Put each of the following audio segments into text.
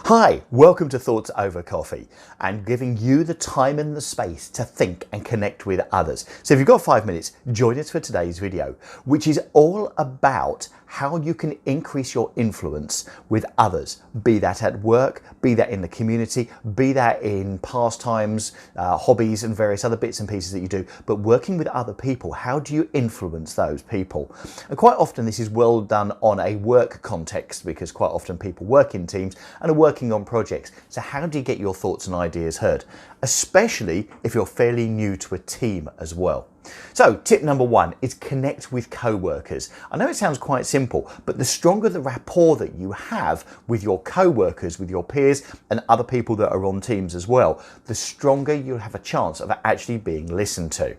Hi, welcome to Thoughts Over Coffee and giving you the time and the space to think and connect with others. So if you've got 5 minutes, join us for today's video, which is all about how you can increase your influence with others, be that at work, be that in the community, be that in pastimes, hobbies and various other bits and pieces that you do, but working with other people, how do you influence those people? And quite often this is well done on a work context because quite often people work in teams and are working on projects. So how do you get your thoughts and ideas heard? Especially if you're fairly new to a team as well. So tip number one is connect with co-workers. I know it sounds quite simple, but the stronger the rapport that you have with your co-workers, with your peers and other people that are on teams as well, the stronger you'll have a chance of actually being listened to.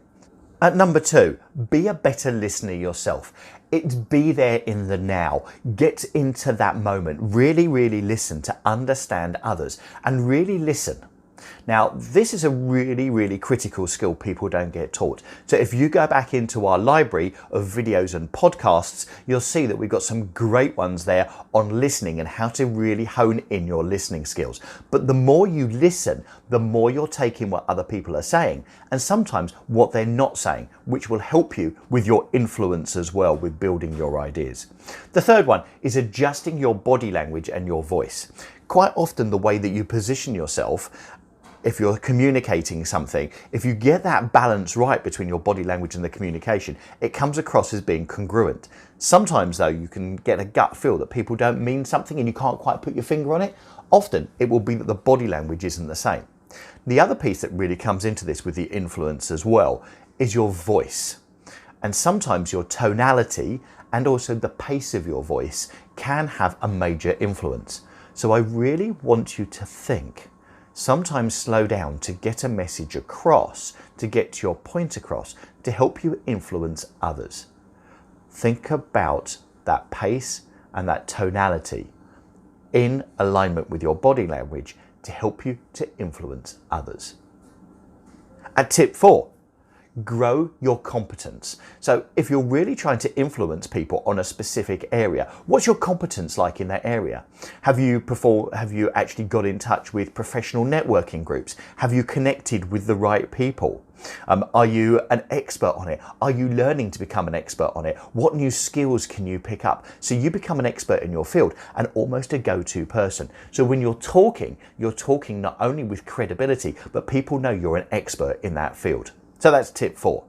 At number two, be a better listener yourself. It's be there in the now. Get into that moment. Really listen to understand others and really listen. Now, this is a really critical skill people don't get taught. So if you go back into our library of videos and podcasts, you'll see that we've got some great ones there on listening and how to really hone in your listening skills. But the more you listen, the more you're taking what other people are saying and sometimes what they're not saying, which will help you with your influence as well with building your ideas. The third one is adjusting your body language and your voice. Quite often the way that you position yourself, if you're communicating something, if you get that balance right between your body language and the communication, it comes across as being congruent. Sometimes though, you can get a gut feel that people don't mean something and you can't quite put your finger on it. Often it will be that the body language isn't the same. The other piece that really comes into this with the influence as well is your voice. And sometimes your tonality and also the pace of your voice can have a major influence. So I really want you to think. Sometimes slow down to get a message across, to get your point across, to help you influence others. Think about that pace and that tonality in alignment with your body language to help you to influence others. At tip 4, grow your competence. So if you're really trying to influence people on a specific area, what's your competence like in that area? Have you actually got in touch with professional networking groups? Have you connected with the right people? Are you an expert on it? Are you learning to become an expert on it? What new skills can you pick up? So you become an expert in your field and almost a go-to person. So when you're talking not only with credibility, but people know you're an expert in that field. So that's tip 4.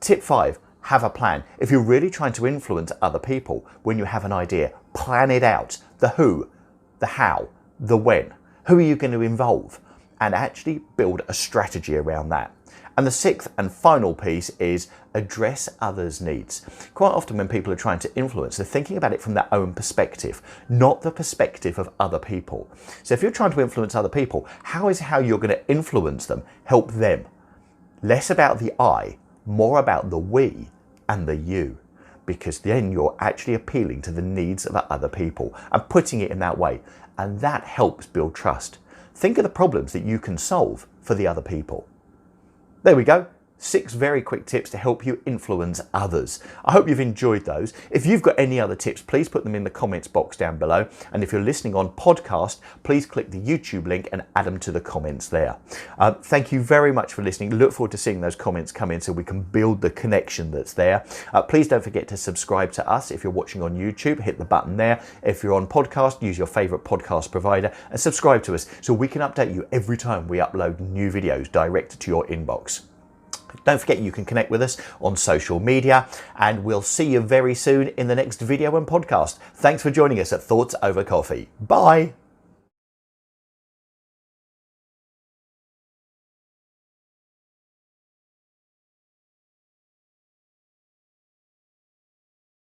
Tip 5, have a plan. If you're really trying to influence other people, when you have an idea, plan it out. The who, the how, the when. Who are you going to involve? And actually build a strategy around that. And the 6th and final piece is address others' needs. Quite often when people are trying to influence, they're thinking about it from their own perspective, not the perspective of other people. So if you're trying to influence other people, how you're going to influence them, help them? Less about the I, more about the we and the you, because then you're actually appealing to the needs of other people and putting it in that way. And that helps build trust. Think of the problems that you can solve for the other people. There we go. 6 very quick tips to help you influence others. I hope you've enjoyed those. If you've got any other tips, please put them in the comments box down below. And if you're listening on podcast, please click the YouTube link and add them to the comments there. Thank you very much for listening. Look forward to seeing those comments come in so we can build the connection that's there. Please don't forget to subscribe to us. If you're watching on YouTube, hit the button there. If you're on podcast, use your favorite podcast provider and subscribe to us so we can update you every time we upload new videos direct to your inbox. Don't forget you can connect with us on social media and we'll see you very soon in the next video and podcast. Thanks for joining us at Thoughts Over Coffee. Bye.